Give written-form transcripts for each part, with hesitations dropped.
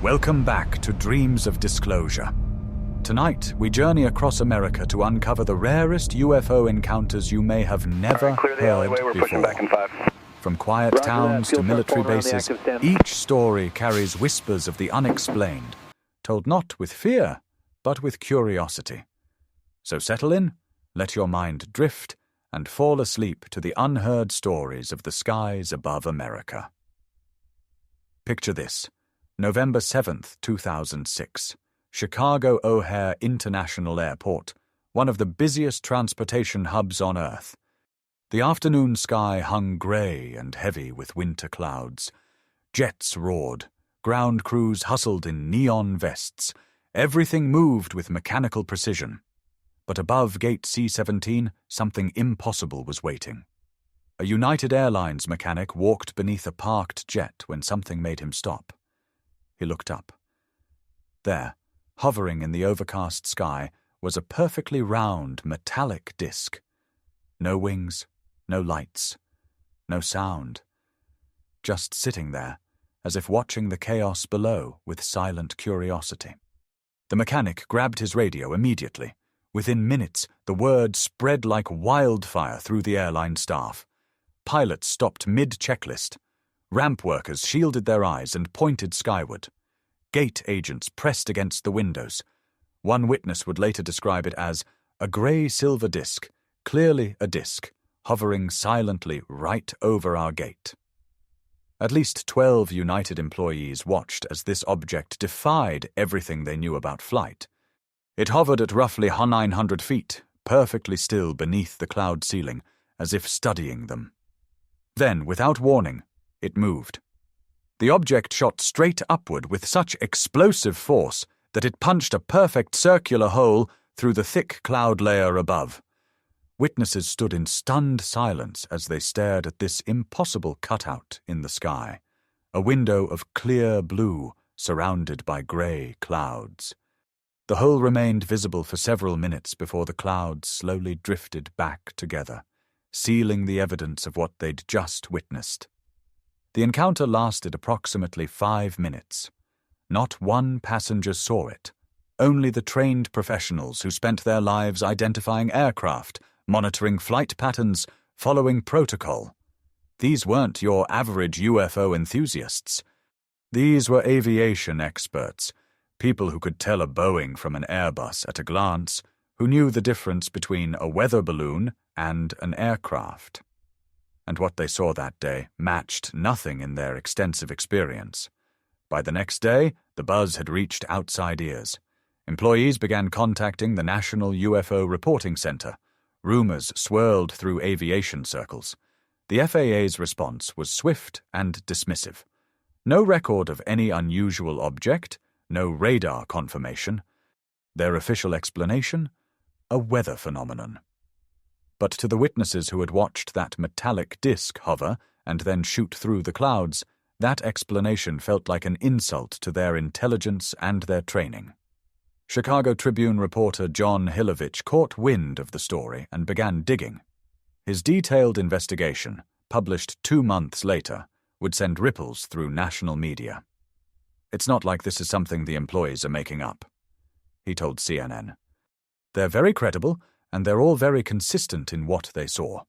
Welcome back to Dreams of Disclosure. Tonight, we journey across America to uncover the rarest UFO encounters you may have never heard before. From quiet towns to military bases, each story carries whispers of the unexplained, told not with fear, but with curiosity. So settle in, let your mind drift, and fall asleep to the unheard stories of the skies above America. Picture this. November 7th, 2006. Chicago O'Hare International Airport, one of the busiest transportation hubs on Earth. The afternoon sky hung grey and heavy with winter clouds. Jets roared. Ground crews hustled in neon vests. Everything moved with mechanical precision. But above Gate C-17, something impossible was waiting. A United Airlines mechanic walked beneath a parked jet when something made him stop. He looked up. There, hovering in the overcast sky, was a perfectly round, metallic disk. No wings, no lights, no sound. Just sitting there, as if watching the chaos below with silent curiosity. The mechanic grabbed his radio immediately. Within minutes, the word spread like wildfire through the airline staff. Pilots stopped mid-checklist. Ramp workers shielded their eyes and pointed skyward. Gate agents pressed against the windows. One witness would later describe it as a grey-silver disk, clearly a disk, hovering silently right over our gate. At least 12 United employees watched as this object defied everything they knew about flight. It hovered at roughly 900 feet, perfectly still beneath the cloud ceiling, as if studying them. Then, without warning, it moved. The object shot straight upward with such explosive force that it punched a perfect circular hole through the thick cloud layer above. Witnesses stood in stunned silence as they stared at this impossible cutout in the sky, a window of clear blue surrounded by grey clouds. The hole remained visible for several minutes before the clouds slowly drifted back together, sealing the evidence of what they'd just witnessed. The encounter lasted approximately 5 minutes. Not one passenger saw it. Only the trained professionals who spent their lives identifying aircraft, monitoring flight patterns, following protocol. These weren't your average UFO enthusiasts. These were aviation experts, people who could tell a Boeing from an Airbus at a glance, who knew the difference between a weather balloon and an aircraft. And what they saw that day matched nothing in their extensive experience. By the next day, the buzz had reached outside ears. Employees began contacting the National UFO Reporting Center. Rumors swirled through aviation circles. The FAA's response was swift and dismissive. No record of any unusual object, no radar confirmation. Their official explanation? A weather phenomenon. But to the witnesses who had watched that metallic disk hover and then shoot through the clouds, that explanation felt like an insult to their intelligence and their training. Chicago Tribune reporter John Hilovich caught wind of the story and began digging. His detailed investigation, published 2 months later, would send ripples through national media. "It's not like this is something the employees are making up," he told CNN. "They're very credible, and they're all very consistent in what they saw."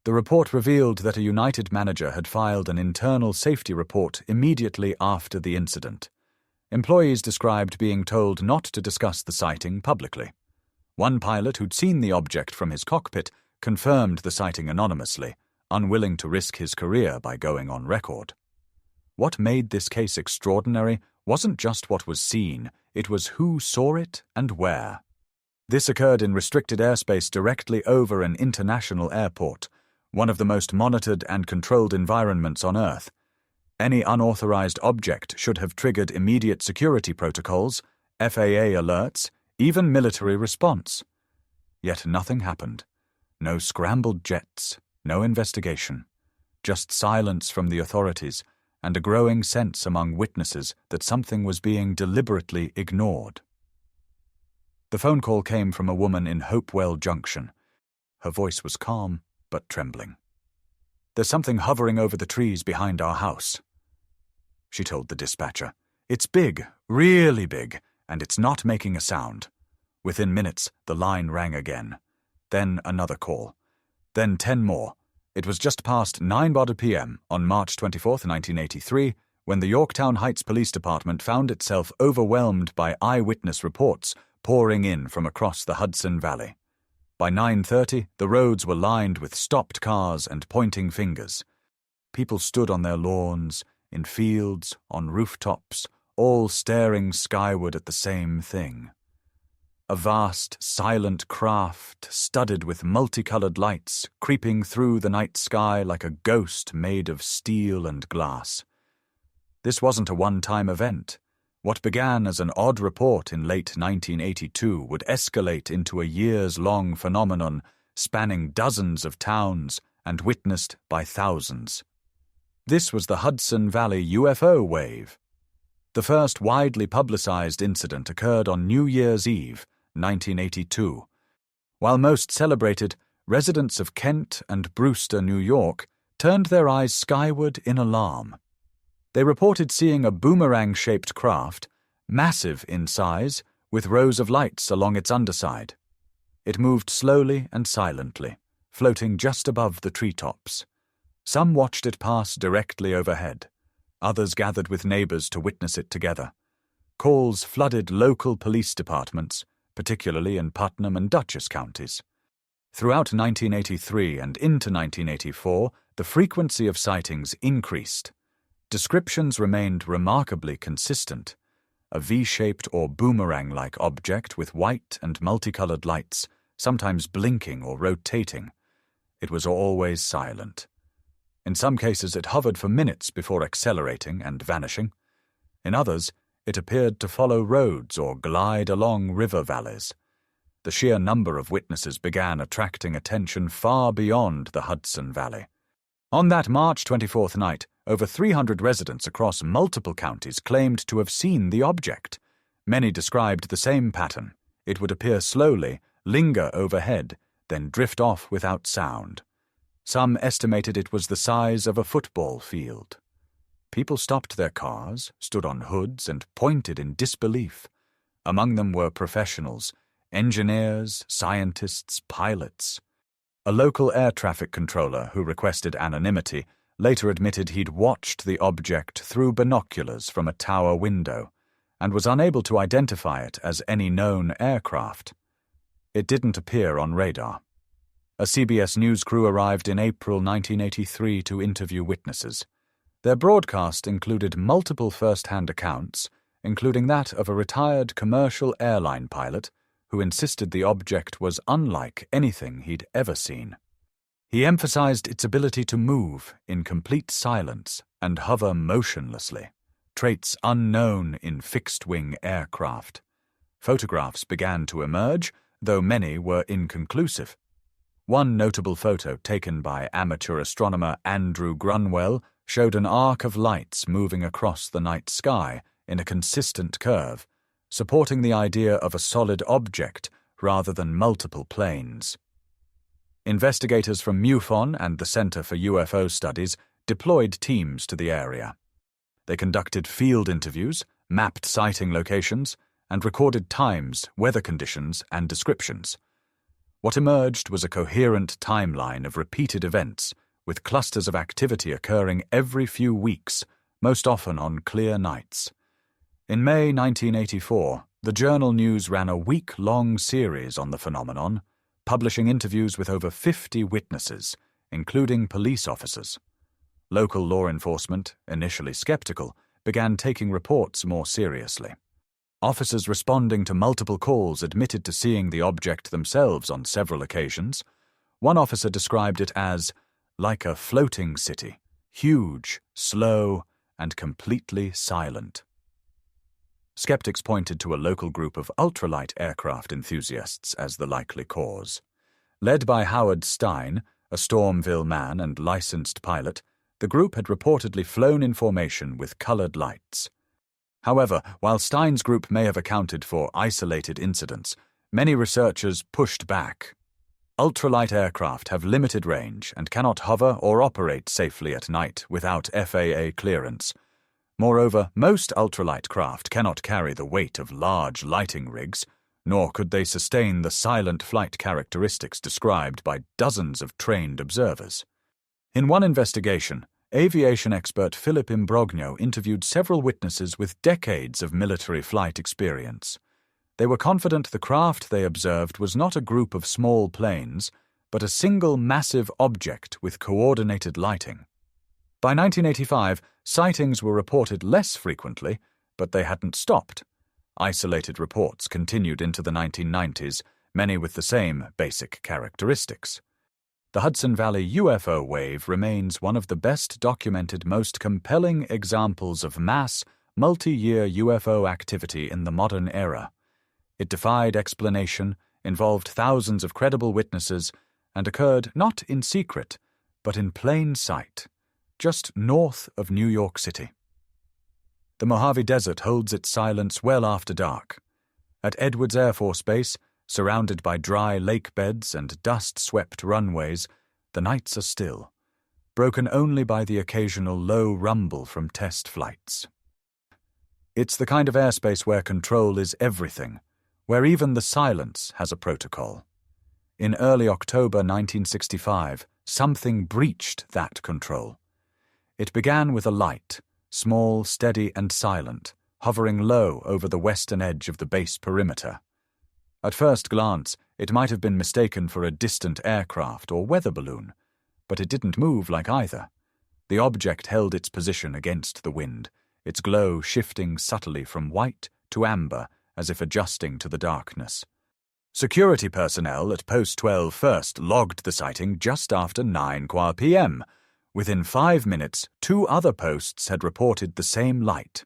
The report revealed that a United manager had filed an internal safety report immediately after the incident. Employees described being told not to discuss the sighting publicly. One pilot who'd seen the object from his cockpit confirmed the sighting anonymously, unwilling to risk his career by going on record. What made this case extraordinary wasn't just what was seen, it was who saw it and where. This occurred in restricted airspace directly over an international airport, one of the most monitored and controlled environments on Earth. Any unauthorized object should have triggered immediate security protocols, FAA alerts, even military response. Yet nothing happened. No scrambled jets, no investigation. Just silence from the authorities and a growing sense among witnesses that something was being deliberately ignored. The phone call came from a woman in Hopewell Junction. Her voice was calm but trembling. "There's something hovering over the trees behind our house," she told the dispatcher. "It's big, really big, and it's not making a sound." Within minutes, the line rang again. Then another call. Then 10 more. It was just past 9:00 p.m. on March 24, 1983, when the Yorktown Heights Police Department found itself overwhelmed by eyewitness reports pouring in from across the Hudson Valley. By 9:30, the roads were lined with stopped cars and pointing fingers. People stood on their lawns, in fields, on rooftops, all staring skyward at the same thing. A vast, silent craft, studded with multicolored lights, creeping through the night sky like a ghost made of steel and glass. This wasn't a one-time event. What began as an odd report in late 1982 would escalate into a years-long phenomenon spanning dozens of towns and witnessed by thousands. This was the Hudson Valley UFO wave. The first widely publicized incident occurred on New Year's Eve, 1982. While most celebrated, residents of Kent and Brewster, New York, turned their eyes skyward in alarm. They reported seeing a boomerang-shaped craft, massive in size, with rows of lights along its underside. It moved slowly and silently, floating just above the treetops. Some watched it pass directly overhead. Others gathered with neighbors to witness it together. Calls flooded local police departments, particularly in Putnam and Dutchess counties. Throughout 1983 and into 1984, the frequency of sightings increased. Descriptions remained remarkably consistent. A V-shaped or boomerang-like object with white and multicolored lights, sometimes blinking or rotating. It was always silent. In some cases it hovered for minutes before accelerating and vanishing. In others, it appeared to follow roads or glide along river valleys. The sheer number of witnesses began attracting attention far beyond the Hudson Valley. On that March 24th night, over 300 residents across multiple counties claimed to have seen the object. Many described the same pattern. It would appear slowly, linger overhead, then drift off without sound. Some estimated it was the size of a football field. People stopped their cars, stood on hoods, and pointed in disbelief. Among them were professionals, engineers, scientists, pilots. A local air traffic controller who requested anonymity later admitted he'd watched the object through binoculars from a tower window and was unable to identify it as any known aircraft. It didn't appear on radar. A CBS News crew arrived in April 1983 to interview witnesses. Their broadcast included multiple first-hand accounts, including that of a retired commercial airline pilot who insisted the object was unlike anything he'd ever seen. He emphasized its ability to move in complete silence and hover motionlessly, traits unknown in fixed-wing aircraft. Photographs began to emerge, though many were inconclusive. One notable photo taken by amateur astronomer Andrew Grunwell showed an arc of lights moving across the night sky in a consistent curve, supporting the idea of a solid object rather than multiple planes. Investigators from MUFON and the Center for UFO Studies deployed teams to the area. They conducted field interviews, mapped sighting locations, and recorded times, weather conditions, and descriptions. What emerged was a coherent timeline of repeated events, with clusters of activity occurring every few weeks, most often on clear nights. In May 1984, the Journal News ran a week-long series on the phenomenon, publishing interviews with over 50 witnesses, including police officers. Local law enforcement, initially skeptical, began taking reports more seriously. Officers responding to multiple calls admitted to seeing the object themselves on several occasions. One officer described it as like a floating city, huge, slow, and completely silent. Skeptics pointed to a local group of ultralight aircraft enthusiasts as the likely cause. Led by Howard Stein, a Stormville man and licensed pilot, the group had reportedly flown in formation with colored lights. However, while Stein's group may have accounted for isolated incidents, many researchers pushed back. Ultralight aircraft have limited range and cannot hover or operate safely at night without FAA clearance. Moreover, most ultralight craft cannot carry the weight of large lighting rigs, nor could they sustain the silent flight characteristics described by dozens of trained observers. In one investigation, aviation expert Philip Imbrogno interviewed several witnesses with decades of military flight experience. They were confident the craft they observed was not a group of small planes, but a single massive object with coordinated lighting. By 1985, sightings were reported less frequently, but they hadn't stopped. Isolated reports continued into the 1990s, many with the same basic characteristics. The Hudson Valley UFO wave remains one of the best documented, most compelling examples of mass, multi-year UFO activity in the modern era. It defied explanation, involved thousands of credible witnesses, and occurred not in secret, but in plain sight, just north of New York City. The Mojave Desert holds its silence well after dark. At Edwards Air Force Base, surrounded by dry lake beds and dust-swept runways, the nights are still, broken only by the occasional low rumble from test flights. It's the kind of airspace where control is everything, where even the silence has a protocol. In early October 1965, something breached that control. It began with a light, small, steady, and silent, hovering low over the western edge of the base perimeter. At first glance, it might have been mistaken for a distant aircraft or weather balloon, but it didn't move like either. The object held its position against the wind, its glow shifting subtly from white to amber as if adjusting to the darkness. Security personnel at Post 12 first logged the sighting just after 9 p.m. Within 5 minutes, 2 other posts had reported the same light.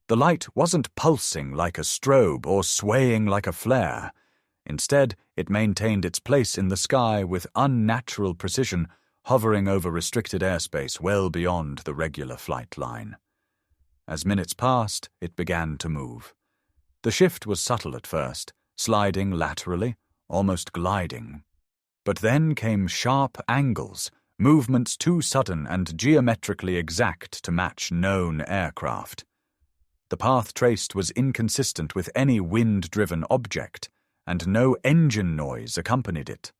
The light wasn't pulsing like a strobe or swaying like a flare. Instead, it maintained its place in the sky with unnatural precision, hovering over restricted airspace well beyond the regular flight line. As minutes passed, it began to move. The shift was subtle at first, sliding laterally, almost gliding. But then came sharp angles, movements too sudden and geometrically exact to match known aircraft. The path traced was inconsistent with any wind-driven object, and no engine noise accompanied it.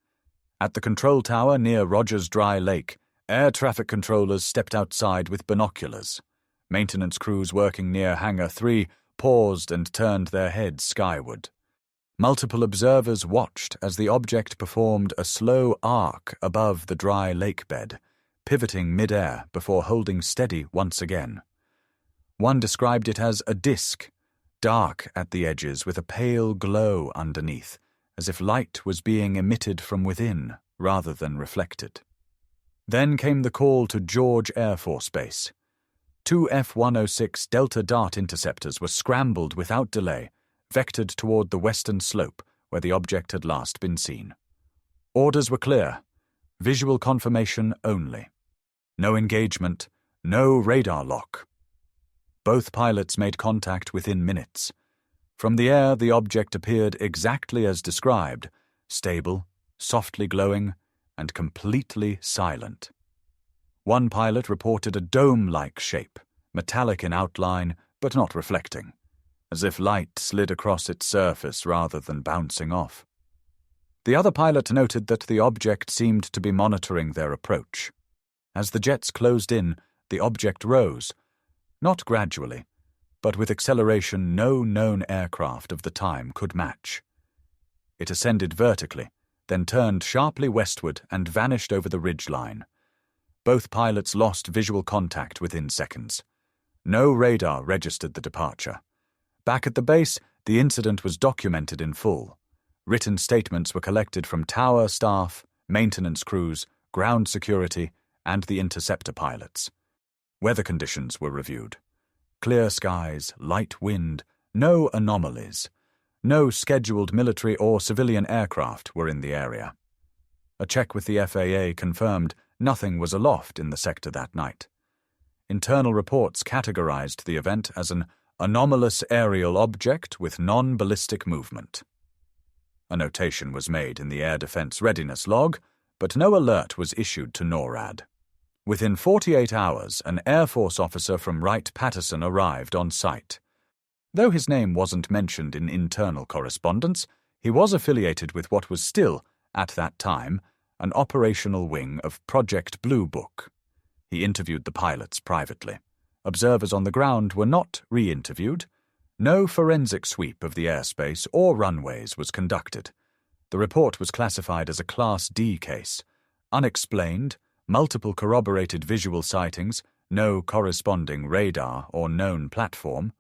At the control tower near Rogers Dry Lake, air traffic controllers stepped outside with binoculars. Maintenance crews working near Hangar 3 paused and turned their heads skyward. Multiple observers watched as the object performed a slow arc above the dry lake bed, pivoting mid-air before holding steady once again. One described it as a disk, dark at the edges with a pale glow underneath, as if light was being emitted from within rather than reflected. Then came the call to George Air Force Base. 2 F-106 Delta Dart interceptors were scrambled without delay, vectored toward the western slope where the object had last been seen. Orders were clear. Visual confirmation only. No engagement, no radar lock. Both pilots made contact within minutes. From the air, the object appeared exactly as described, stable, softly glowing, and completely silent. One pilot reported a dome-like shape, metallic in outline but not reflecting, as if light slid across its surface rather than bouncing off. The other pilot noted that the object seemed to be monitoring their approach. As the jets closed in, the object rose, not gradually, but with acceleration no known aircraft of the time could match. It ascended vertically, then turned sharply westward and vanished over the ridge line. Both pilots lost visual contact within seconds. No radar registered the departure. Back at the base, the incident was documented in full. Written statements were collected from tower staff, maintenance crews, ground security, and the interceptor pilots. Weather conditions were reviewed. Clear skies, light wind, no anomalies. No scheduled military or civilian aircraft were in the area. A check with the FAA confirmed nothing was aloft in the sector that night. Internal reports categorized the event as an anomalous aerial object with non-ballistic movement. A notation was made in the Air Defense Readiness Log, but no alert was issued to NORAD. Within 48 hours, an Air Force officer from Wright-Patterson arrived on site. Though his name wasn't mentioned in internal correspondence, he was affiliated with what was still, at that time, an operational wing of Project Blue Book. He interviewed the pilots privately. Observers on the ground were not re-interviewed. No forensic sweep of the airspace or runways was conducted. The report was classified as a Class D case. Unexplained, multiple corroborated visual sightings, no corresponding radar or known platform.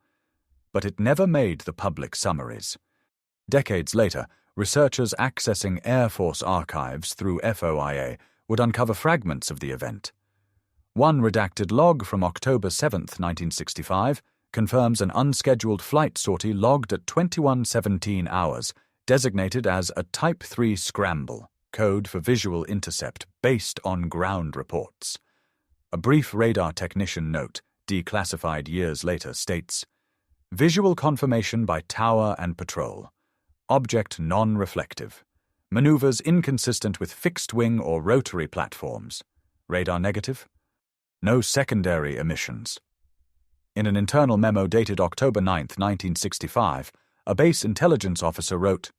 But it never made the public summaries. Decades later, researchers accessing Air Force archives through FOIA would uncover fragments of the event. One redacted log from October 7, 1965, confirms an unscheduled flight sortie logged at 21:17 hours, designated as a Type 3 scramble, code for visual intercept based on ground reports. A brief radar technician note, declassified years later, states, "Visual confirmation by tower and patrol. Object non-reflective. Maneuvers inconsistent with fixed-wing or rotary platforms. Radar negative. No secondary emissions." In an internal memo dated October 9, 1965, a base intelligence officer wrote,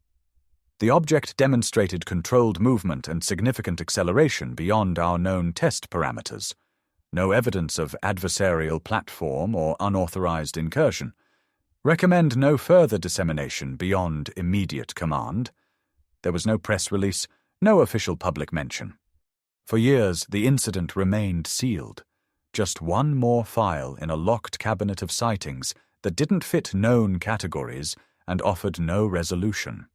"The object demonstrated controlled movement and significant acceleration beyond our known test parameters. No evidence of adversarial platform or unauthorized incursion. Recommend no further dissemination beyond immediate command." There was no press release, no official public mention. For years, the incident remained sealed. Just one more file in a locked cabinet of sightings that didn't fit known categories and offered no resolution.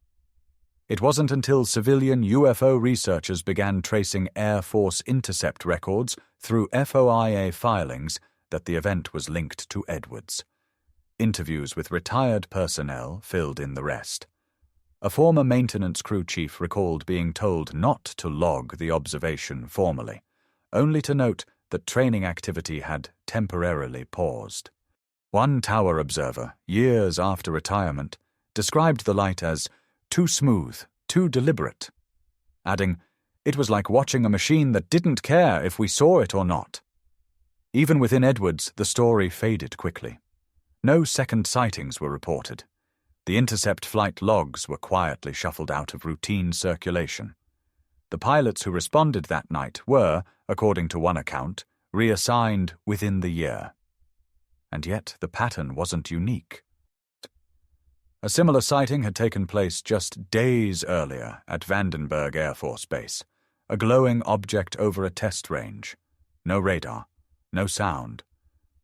It wasn't until civilian UFO researchers began tracing Air Force intercept records through FOIA filings that the event was linked to Edwards. Interviews with retired personnel filled in the rest. A former maintenance crew chief recalled being told not to log the observation formally, only to note that training activity had temporarily paused. One tower observer, years after retirement, described the light as too smooth, too deliberate, adding, "It was like watching a machine that didn't care if we saw it or not." Even within Edwards, the story faded quickly. No second sightings were reported. The intercept flight logs were quietly shuffled out of routine circulation. The pilots who responded that night were, according to one account, reassigned within the year. And yet the pattern wasn't unique. A similar sighting had taken place just days earlier at Vandenberg Air Force Base, a glowing object over a test range. No radar, no sound,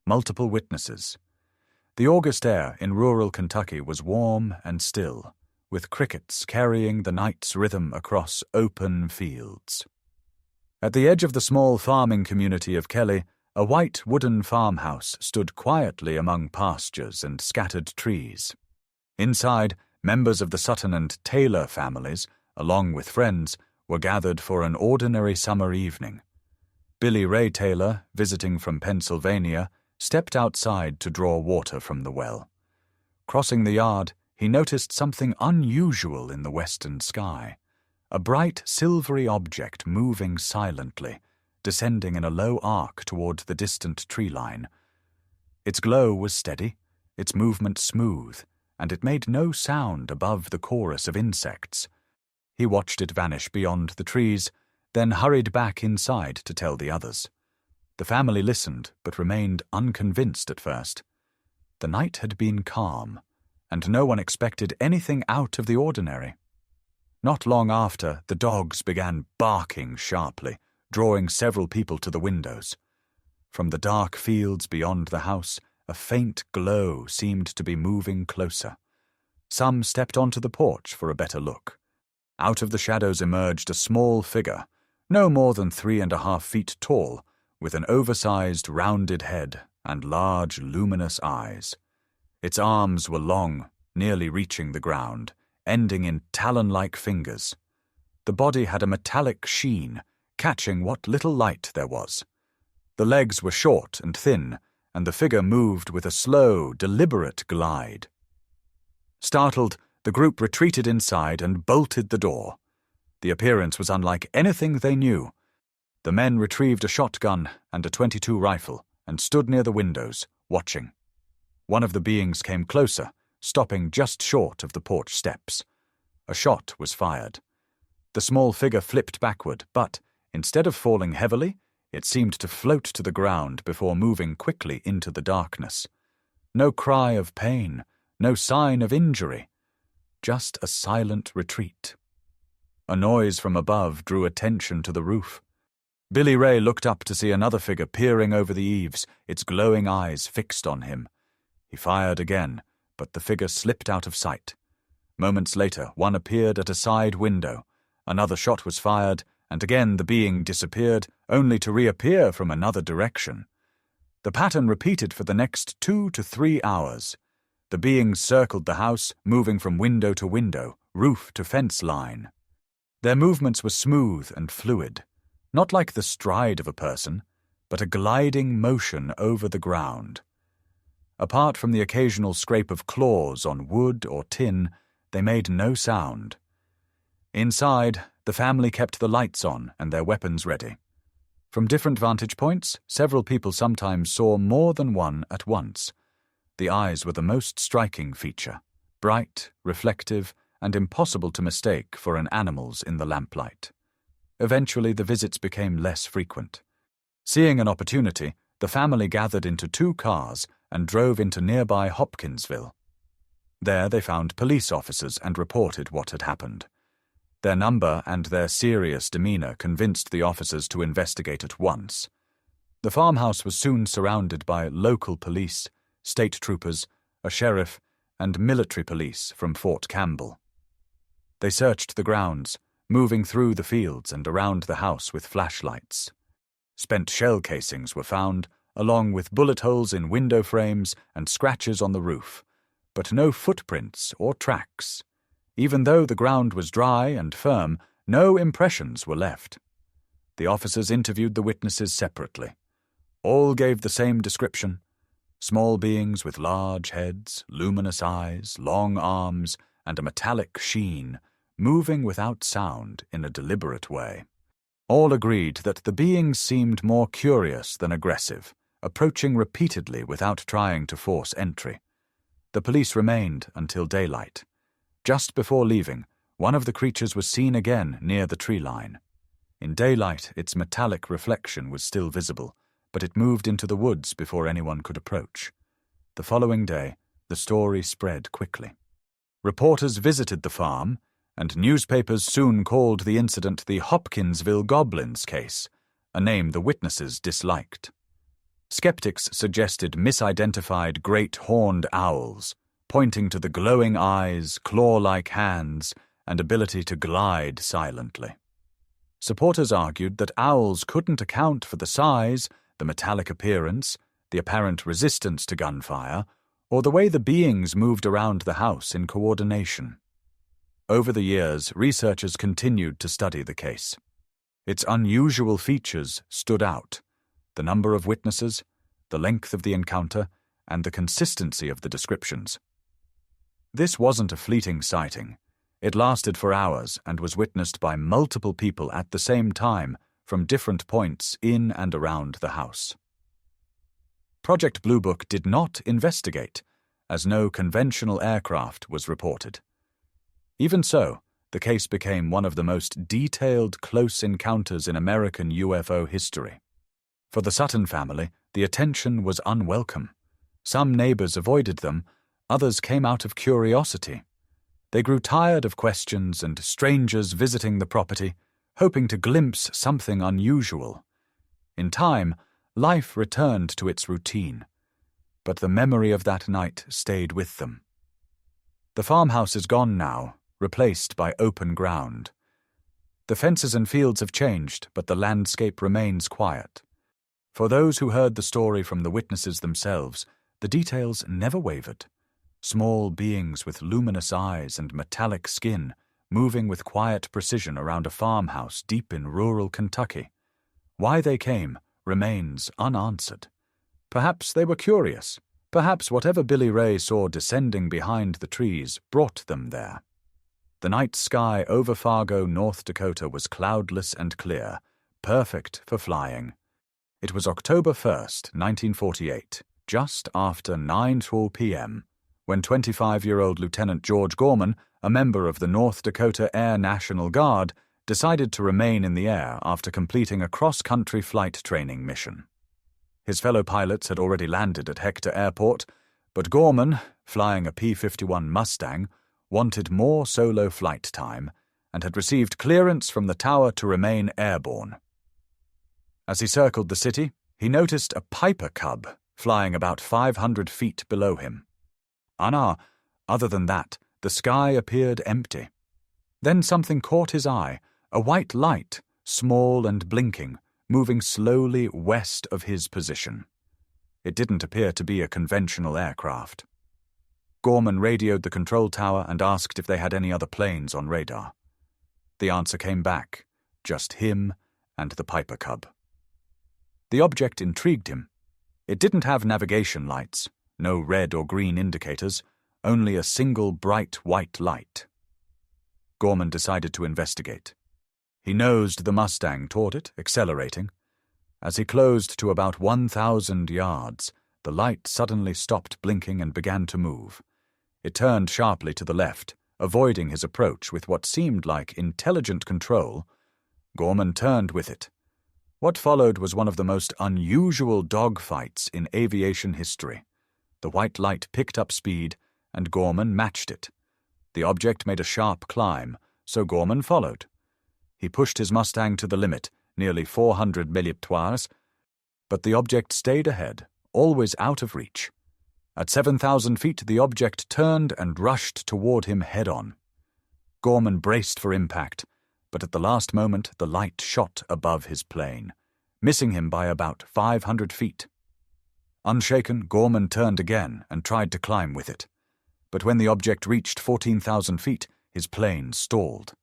multiple witnesses. The August air in rural Kentucky was warm and still, with crickets carrying the night's rhythm across open fields. At the edge of the small farming community of Kelly, a white wooden farmhouse stood quietly among pastures and scattered trees. Inside, members of the Sutton and Taylor families, along with friends, were gathered for an ordinary summer evening. Billy Ray Taylor, visiting from Pennsylvania, stepped outside to draw water from the well. Crossing the yard, he noticed something unusual in the western sky. A bright, silvery object moving silently, descending in a low arc toward the distant tree line. Its glow was steady, its movement smooth, and it made no sound above the chorus of insects. He watched it vanish beyond the trees, then hurried back inside to tell the others. The family listened, but remained unconvinced at first. The night had been calm, and no one expected anything out of the ordinary. Not long after, the dogs began barking sharply, drawing several people to the windows. From the dark fields beyond the house, a faint glow seemed to be moving closer. Some stepped onto the porch for a better look. Out of the shadows emerged a small figure, no more than 3.5 feet tall, with an oversized, rounded head and large, luminous eyes. Its arms were long, nearly reaching the ground, ending in talon-like fingers. The body had a metallic sheen, catching what little light there was. The legs were short and thin, and the figure moved with a slow, deliberate glide. Startled, the group retreated inside and bolted the door. The appearance was unlike anything they knew. The men retrieved a shotgun and a .22 rifle and stood near the windows, watching. One of the beings came closer, stopping just short of the porch steps. A shot was fired. The small figure flipped backward, but, instead of falling heavily, it seemed to float to the ground before moving quickly into the darkness. No cry of pain, no sign of injury, just a silent retreat. A noise from above drew attention to the roof. Billy Ray looked up to see another figure peering over the eaves, its glowing eyes fixed on him. He fired again, but the figure slipped out of sight. Moments later, one appeared at a side window. Another shot was fired, and again the being disappeared, only to reappear from another direction. The pattern repeated for the next 2 to 3 hours. The beings circled the house, moving from window to window, roof to fence line. Their movements were smooth and fluid, not like the stride of a person, but a gliding motion over the ground. Apart from the occasional scrape of claws on wood or tin, they made no sound. Inside, the family kept the lights on and their weapons ready. From different vantage points, several people sometimes saw more than one at once. The eyes were the most striking feature, bright, reflective, and impossible to mistake for an animal's in the lamplight. Eventually, the visits became less frequent. Seeing an opportunity, the family gathered into 2 cars and drove into nearby Hopkinsville. There they found police officers and reported what had happened. Their number and their serious demeanor convinced the officers to investigate at once. The farmhouse was soon surrounded by local police, state troopers, a sheriff, and military police from Fort Campbell. They searched the grounds, moving through the fields and around the house with flashlights. Spent shell casings were found, along with bullet holes in window frames and scratches on the roof, but no footprints or tracks. Even though the ground was dry and firm, no impressions were left. The officers interviewed the witnesses separately. All gave the same description: small beings with large heads, luminous eyes, long arms, and a metallic sheen, moving without sound in a deliberate way. All agreed that the beings seemed more curious than aggressive, approaching repeatedly without trying to force entry. The police remained until daylight. Just before leaving, one of the creatures was seen again near the tree line. In daylight, its metallic reflection was still visible, but it moved into the woods before anyone could approach. The following day, the story spread quickly. Reporters visited the farm, and newspapers soon called the incident the Hopkinsville Goblins case, a name the witnesses disliked. Skeptics suggested misidentified great horned owls, pointing to the glowing eyes, claw-like hands, and ability to glide silently. Supporters argued that owls couldn't account for the size, the metallic appearance, the apparent resistance to gunfire, or the way the beings moved around the house in coordination. Over the years, researchers continued to study the case. Its unusual features stood out: the number of witnesses, the length of the encounter, and the consistency of the descriptions. This wasn't a fleeting sighting. It lasted for hours and was witnessed by multiple people at the same time from different points in and around the house. Project Blue Book did not investigate, as no conventional aircraft was reported. Even so, the case became one of the most detailed close encounters in American UFO history. For the Sutton family, the attention was unwelcome. Some neighbors avoided them, others came out of curiosity. They grew tired of questions and strangers visiting the property, hoping to glimpse something unusual. In time, life returned to its routine, but the memory of that night stayed with them. The farmhouse is gone now, replaced by open ground. The fences and fields have changed, but the landscape remains quiet. For those who heard the story from the witnesses themselves, the details never wavered. Small beings with luminous eyes and metallic skin, moving with quiet precision around a farmhouse deep in rural Kentucky. Why they came remains unanswered. Perhaps they were curious. Perhaps whatever Billy Ray saw descending behind the trees brought them there. The night sky over Fargo, North Dakota was cloudless and clear, perfect for flying. It was October 1st, 1948, just after 9:12 p.m., when 25-year-old Lieutenant George Gorman, a member of the North Dakota Air National Guard, decided to remain in the air after completing a cross-country flight training mission. His fellow pilots had already landed at Hector Airport, but Gorman, flying a P-51 Mustang, wanted more solo flight time and had received clearance from the tower to remain airborne. As he circled the city, he noticed a Piper Cub flying about 500 feet below him. Other than that, the sky appeared empty. Then something caught his eye, a white light, small and blinking, moving slowly west of his position. It didn't appear to be a conventional aircraft. Gorman radioed the control tower and asked if they had any other planes on radar. The answer came back, just him and the Piper Cub. The object intrigued him. It didn't have navigation lights, no red or green indicators, only a single bright white light. Gorman decided to investigate. He nosed the Mustang toward it, accelerating. As he closed to about 1,000 yards, the light suddenly stopped blinking and began to move. It turned sharply to the left, avoiding his approach with what seemed like intelligent control. Gorman turned with it. What followed was one of the most unusual dogfights in aviation history. The white light picked up speed, and Gorman matched it. The object made a sharp climb, so Gorman followed. He pushed his Mustang to the limit, nearly 400 milliptoires, but the object stayed ahead, always out of reach. At 7,000 feet, the object turned and rushed toward him head-on. Gorman braced for impact, but at the last moment the light shot above his plane, missing him by about 500 feet. Unshaken, Gorman turned again and tried to climb with it. But when the object reached 14,000 feet, his plane stalled.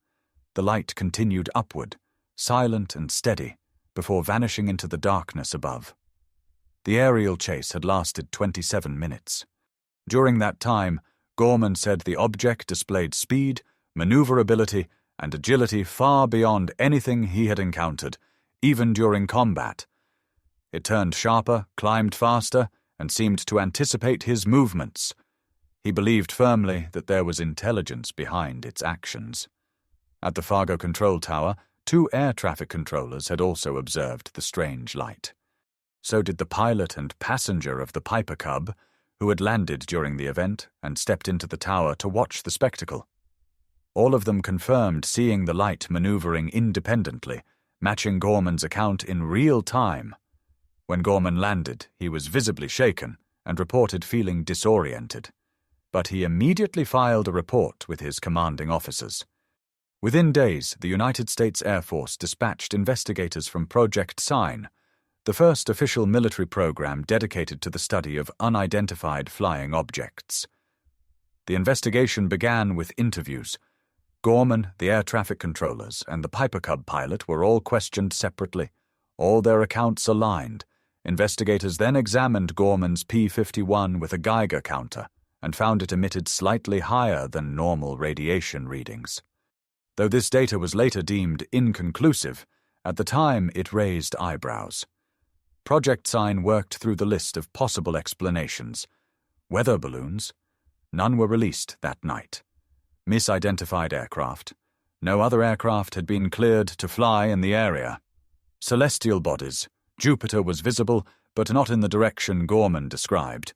The light continued upward, silent and steady, before vanishing into the darkness above. The aerial chase had lasted 27 minutes. During that time, Gorman said the object displayed speed, maneuverability, and agility far beyond anything he had encountered, even during combat. It turned sharper, climbed faster, and seemed to anticipate his movements. He believed firmly that there was intelligence behind its actions. At the Fargo control tower, 2 air traffic controllers had also observed the strange light. So did the pilot and passenger of the Piper Cub, who had landed during the event and stepped into the tower to watch the spectacle. All of them confirmed seeing the light maneuvering independently, matching Gorman's account in real time. When Gorman landed, he was visibly shaken and reported feeling disoriented. But he immediately filed a report with his commanding officers. Within days, the United States Air Force dispatched investigators from Project Sign, the first official military program dedicated to the study of unidentified flying objects. The investigation began with interviews. Gorman, the air traffic controllers, and the Piper Cub pilot were all questioned separately, all their accounts aligned. Investigators then examined Gorman's P-51 with a Geiger counter and found it emitted slightly higher than normal radiation readings. Though this data was later deemed inconclusive, at the time it raised eyebrows. Project Sign worked through the list of possible explanations. Weather balloons? None were released that night. Misidentified aircraft. No other aircraft had been cleared to fly in the area. Celestial bodies. Jupiter was visible, but not in the direction Gorman described.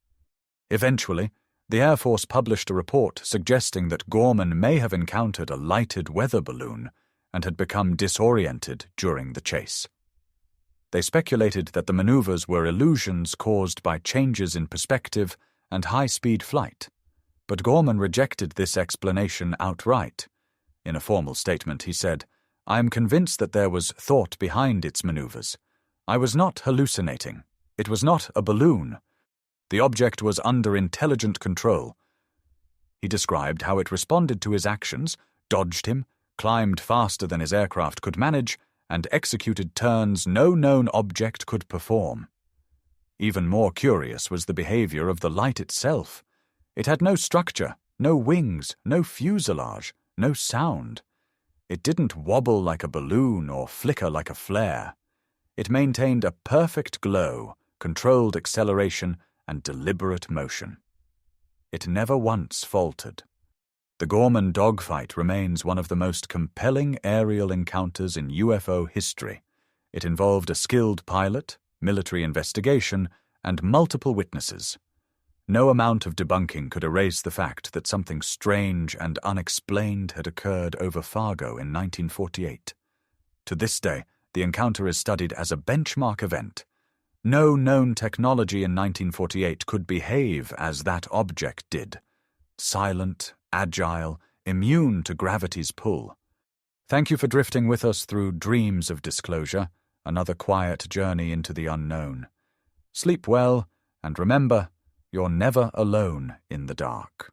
Eventually, the Air Force published a report suggesting that Gorman may have encountered a lighted weather balloon and had become disoriented during the chase. They speculated that the maneuvers were illusions caused by changes in perspective and high-speed flight, but Gorman rejected this explanation outright. In a formal statement, he said, "I am convinced that there was thought behind its maneuvers. I was not hallucinating. It was not a balloon. The object was under intelligent control." He described how it responded to his actions, dodged him, climbed faster than his aircraft could manage, and executed turns no known object could perform. Even more curious was the behavior of the light itself. It had no structure, no wings, no fuselage, no sound. It didn't wobble like a balloon or flicker like a flare. It maintained a perfect glow, controlled acceleration, and deliberate motion. It never once faltered. The Gorman dogfight remains one of the most compelling aerial encounters in UFO history. It involved a skilled pilot, military investigation, and multiple witnesses. No amount of debunking could erase the fact that something strange and unexplained had occurred over Fargo in 1948. To this day, the encounter is studied as a benchmark event. No known technology in 1948 could behave as that object did. Silent, agile, immune to gravity's pull. Thank you for drifting with us through Dreams of Disclosure, another quiet journey into the unknown. Sleep well, and remember, you're never alone in the dark.